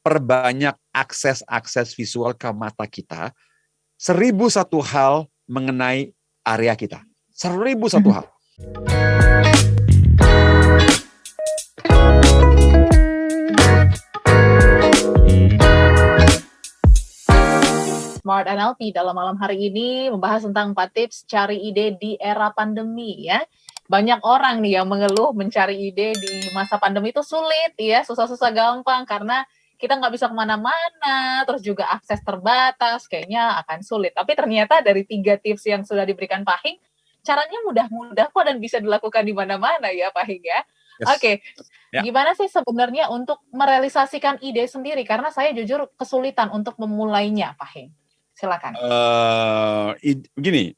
perbanyak akses visual ke mata kita, 1001 hal mengenai area kita. 1001 hal. Smart NLP dalam malam hari ini membahas tentang 4 tips cari ide di era pandemi ya. Banyak orang nih yang mengeluh mencari ide di masa pandemi itu sulit ya, susah-susah gampang karena kita nggak bisa kemana-mana, terus juga akses terbatas, kayaknya akan sulit. Tapi ternyata dari 3 tips yang sudah diberikan Pak Hing, caranya mudah-mudah kok dan bisa dilakukan di mana-mana ya Pak Hing ya. Yes. Oke, Ya. gimana sih sebenarnya untuk merealisasikan ide sendiri? Karena saya jujur kesulitan untuk memulainya Pak Hing. Silakan. Begini,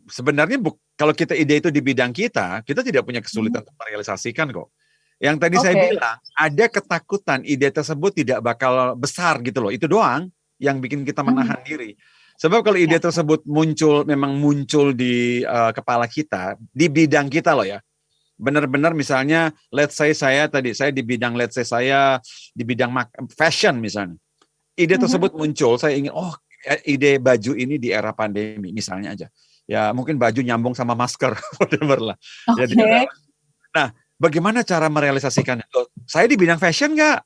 sebenarnya kalau kita ide itu di bidang kita tidak punya kesulitan untuk merealisasikan kok. Yang tadi saya bilang, ada ketakutan ide tersebut tidak bakal besar gitu loh. Itu doang yang bikin kita menahan diri. Sebab kalau ide tersebut memang muncul di kepala kita, di bidang kita loh ya. Benar-benar misalnya, let's say saya di bidang, saya di bidang fashion misalnya. Ide tersebut muncul, saya ingin, ide baju ini di era pandemi, misalnya aja. Ya, mungkin baju nyambung sama masker, whatever lah. Jadi, nah, bagaimana cara merealisasikannya? Saya di bidang fashion nggak?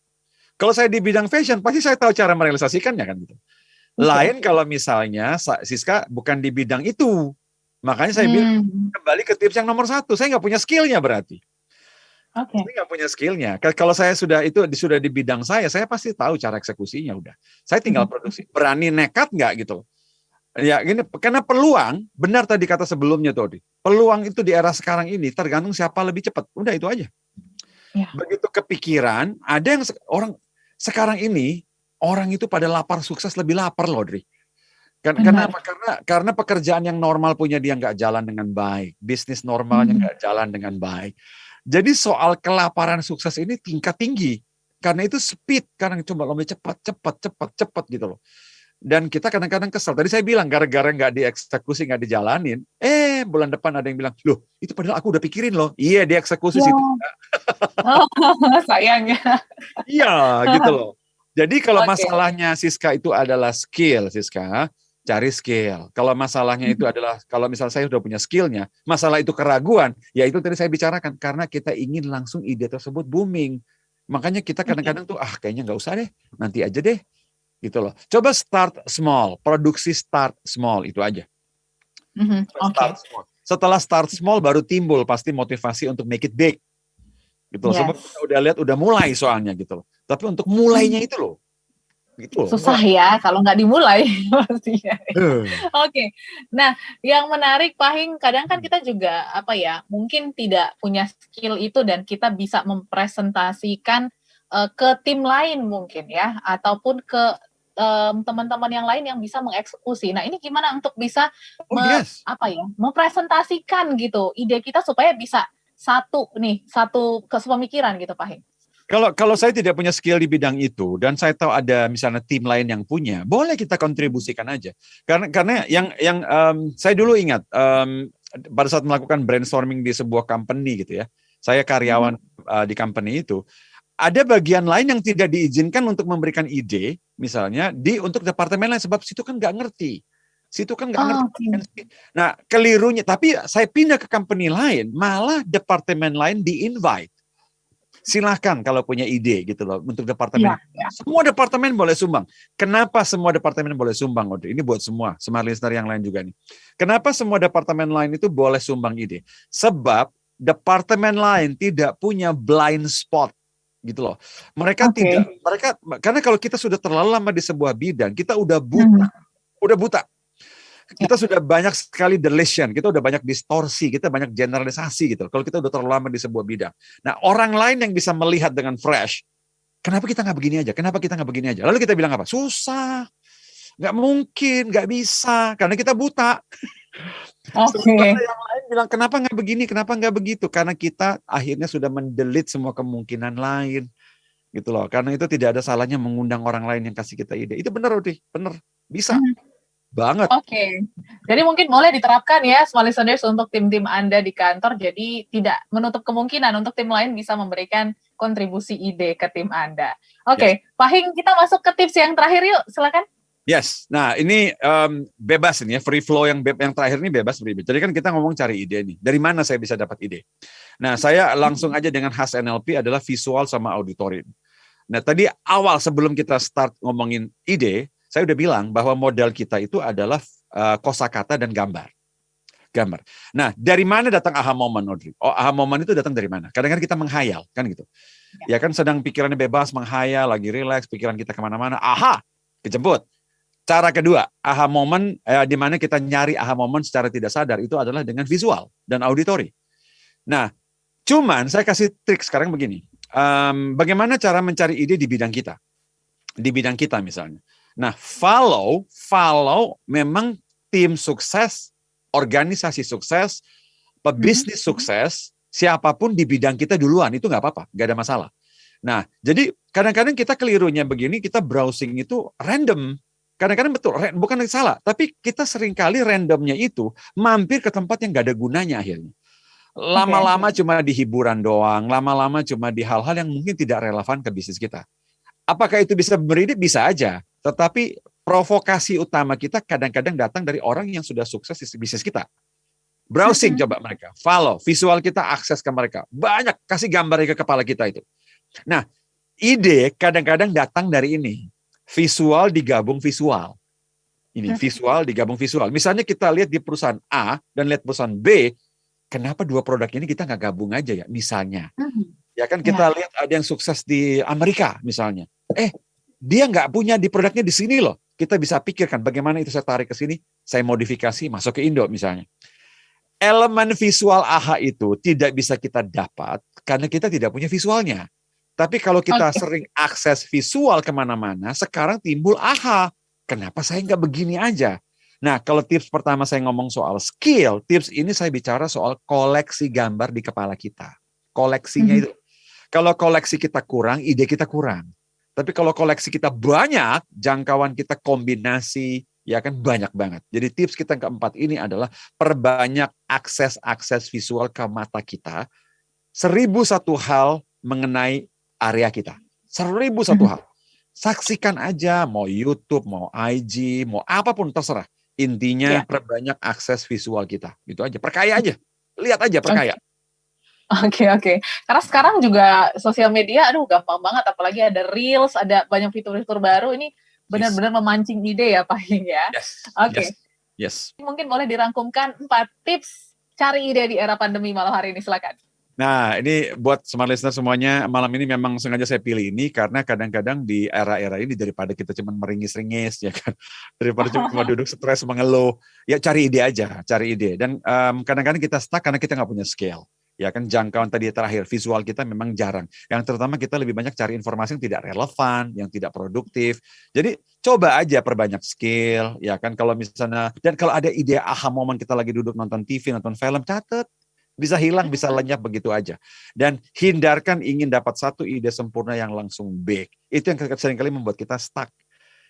Kalau saya di bidang fashion, pasti saya tahu cara merealisasikannya kan gitu. Lain kalau misalnya Siska bukan di bidang itu. Makanya saya bilang, kembali ke tips yang nomor 1, saya nggak punya skillnya berarti. Saya nggak punya skillnya. Kalau saya sudah di bidang saya pasti tahu cara eksekusinya udah. Saya tinggal produksi. Berani nekat nggak gitu? Ya gini, karena peluang, benar tadi kata sebelumnya Todi. Peluang itu di era sekarang ini tergantung siapa lebih cepat. Udah itu aja. Ya. Begitu kepikiran, ada yang sekarang ini orang itu pada lapar sukses lebih lapar loh, Dri. Kenapa? Karena pekerjaan yang normal punya dia nggak jalan dengan baik, bisnis normalnya nggak jalan dengan baik. Jadi soal kelaparan sukses ini tingkat tinggi. Karena itu speed, karena coba lebih cepat gitu loh. Dan kita kadang-kadang kesel. Tadi saya bilang, gara-gara nggak dieksekusi, nggak dijalanin, bulan depan ada yang bilang, loh itu padahal aku udah pikirin loh. Iya, dieksekusi situ. Sayangnya. Iya, gitu loh. Jadi kalau masalahnya Siska itu adalah skill, Siska, cari skill. Kalau masalahnya itu adalah, kalau misal saya sudah punya skillnya, masalah itu keraguan, ya itu tadi saya bicarakan, karena kita ingin langsung ide tersebut booming. Makanya kita kadang-kadang tuh, kayaknya nggak usah deh, nanti aja deh. Gitu loh. Coba start small, produksi start small, itu aja. Start small. Setelah start small, baru timbul pasti motivasi untuk make it big. Gitu loh. Sebab kita udah lihat, udah mulai soalnya gitu loh. Tapi untuk mulainya itu loh. Gitu. Susah ya kalau nggak dimulai pastinya. Nah yang menarik Pak Hing, kadang kan kita juga mungkin tidak punya skill itu dan kita bisa mempresentasikan ke tim lain mungkin ya, ataupun ke teman-teman yang lain yang bisa mengeksekusi. Nah ini gimana untuk bisa mempresentasikan gitu ide kita supaya bisa satu kesepemikiran gitu Pak Hing. Kalau saya tidak punya skill di bidang itu dan saya tahu ada misalnya tim lain yang punya, boleh kita kontribusikan aja. Karena yang saya dulu ingat pada saat melakukan brainstorming di sebuah company gitu ya, saya karyawan di company itu, ada bagian lain yang tidak diizinkan untuk memberikan ide, misalnya untuk departemen lain, sebab situ kan nggak ngerti. Nah kelirunya, tapi saya pindah ke company lain, malah departemen lain di-invite. Silahkan kalau punya ide gitu loh untuk departemen. Semua departemen boleh sumbang. Kenapa semua departemen boleh sumbang, Audrey? Ini buat semua, smart listener yang lain juga nih. Kenapa semua departemen lain itu boleh sumbang ide? Sebab departemen lain tidak punya blind spot gitu loh. Mereka karena kalau kita sudah terlalu lama di sebuah bidang, kita udah buta. Kita sudah banyak sekali deletion, kita udah banyak distorsi, kita banyak generalisasi gitu. Kalau kita udah terlalu lama di sebuah bidang. Nah, orang lain yang bisa melihat dengan fresh, kenapa kita nggak begini aja? Kenapa kita nggak begini aja? Lalu kita bilang apa? Susah, nggak mungkin, nggak bisa, karena kita buta. Yang lain bilang kenapa nggak begini, kenapa nggak begitu? Karena kita akhirnya sudah mendelete semua kemungkinan lain, gitu loh. Karena itu tidak ada salahnya mengundang orang lain yang kasih kita ide. Itu benar, Udi, benar, bisa. banget. Oke. Jadi mungkin boleh diterapkan ya, small listeners, untuk tim-tim Anda di kantor. Jadi tidak menutup kemungkinan untuk tim lain bisa memberikan kontribusi ide ke tim Anda. Oke, Pak Hing, kita masuk ke tips yang terakhir yuk, silakan. Yes, nah ini bebas ini ya, free flow yang terakhir ini bebas. Jadi kan kita ngomong cari ide nih, dari mana saya bisa dapat ide? Nah, saya langsung aja dengan khas NLP adalah visual sama auditory. Nah, tadi awal sebelum kita start ngomongin ide, saya udah bilang bahwa modal kita itu adalah kosakata dan gambar. Nah, dari mana datang aha moment, Audrey? Oh, aha moment itu datang dari mana? Kadang-kadang kita menghayal, kan gitu. Ya kan sedang pikirannya bebas, menghayal, lagi rileks, pikiran kita kemana-mana, aha, kejemput. Cara kedua, aha moment, di mana kita nyari aha moment secara tidak sadar, itu adalah dengan visual dan auditory. Nah, cuman saya kasih trik sekarang begini. Bagaimana cara mencari ide di bidang kita? Di bidang kita misalnya. Nah, follow memang tim sukses, organisasi sukses, pebisnis sukses, siapapun di bidang kita duluan, itu nggak apa-apa, nggak ada masalah. Nah, jadi kadang-kadang kita kelirunya begini, kita browsing itu random. Kadang-kadang betul, bukan salah, tapi kita seringkali randomnya itu mampir ke tempat yang nggak ada gunanya akhirnya. Lama-lama cuma di hiburan doang, lama-lama cuma di hal-hal yang mungkin tidak relevan ke bisnis kita. Apakah itu bisa berdiri? Bisa aja. Tetapi provokasi utama kita kadang-kadang datang dari orang yang sudah sukses di bisnis kita. Browsing coba mereka, follow, visual kita akses ke mereka. Banyak, kasih gambar ke kepala kita itu. Nah, ide kadang-kadang datang dari ini. Visual digabung visual. Ini visual digabung visual. Misalnya kita lihat di perusahaan A dan lihat perusahaan B, kenapa dua produk ini kita nggak gabung aja ya? Misalnya, ya kan kita lihat ada yang sukses di Amerika misalnya. Dia nggak punya di produknya di sini loh. Kita bisa pikirkan bagaimana itu saya tarik ke sini, saya modifikasi masuk ke Indo misalnya. Elemen visual AHA itu tidak bisa kita dapat karena kita tidak punya visualnya. Tapi kalau kita sering akses visual kemana-mana, sekarang timbul AHA. Kenapa saya nggak begini aja? Nah, kalau tips pertama saya ngomong soal skill, tips ini saya bicara soal koleksi gambar di kepala kita. Koleksinya itu. Kalau koleksi kita kurang, ide kita kurang. Tapi kalau koleksi kita banyak, jangkauan kita kombinasi, ya kan banyak banget. Jadi tips kita yang keempat ini adalah perbanyak akses visual ke mata kita. 1001 hal mengenai area kita. 1001 hal. Saksikan aja, mau YouTube, mau IG, mau apapun terserah. Intinya perbanyak akses visual kita. Gitu aja, perkaya aja. Lihat aja, perkaya. Oke. Karena sekarang juga sosial media, gampang banget. Apalagi ada Reels, ada banyak fitur-fitur baru. Ini benar-benar memancing ide ya, Pak Hing ya. Yes. Mungkin boleh dirangkumkan 4 tips cari ide di era pandemi malam hari ini, silakan. Nah, ini buat smart listener semuanya, malam ini memang sengaja saya pilih ini karena kadang-kadang di era-era ini daripada kita cuma meringis-ringis, ya kan, daripada cuma duduk stres mengeluh, ya cari ide aja, cari ide. Dan kadang-kadang kita stuck karena kita nggak punya skill. Ya kan, jangkauan tadi terakhir, visual kita memang jarang. Yang terutama kita lebih banyak cari informasi yang tidak relevan, yang tidak produktif. Jadi coba aja perbanyak skill, ya kan, kalau misalnya, dan kalau ada ide aha momen kita lagi duduk nonton TV, nonton film, catat. Bisa hilang, bisa lenyap begitu aja. Dan hindarkan ingin dapat satu ide sempurna yang langsung big. Itu yang seringkali membuat kita stuck.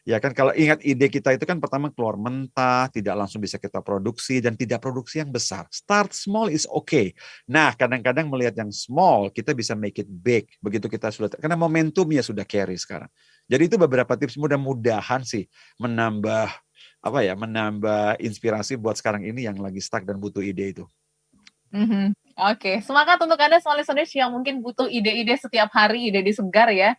Ya kan, kalau ingat ide kita itu kan pertama keluar mentah, tidak langsung bisa kita produksi, dan tidak produksi yang besar. Start small is okay. Nah, kadang-kadang melihat yang small, kita bisa make it big. Begitu kita sudah, karena momentumnya sudah carry sekarang. Jadi itu beberapa tips, mudah-mudahan sih menambah inspirasi buat sekarang ini yang lagi stuck dan butuh ide itu. Oke, semangat untuk Anda semua listeners yang mungkin butuh ide-ide setiap hari, ide-ide segar ya.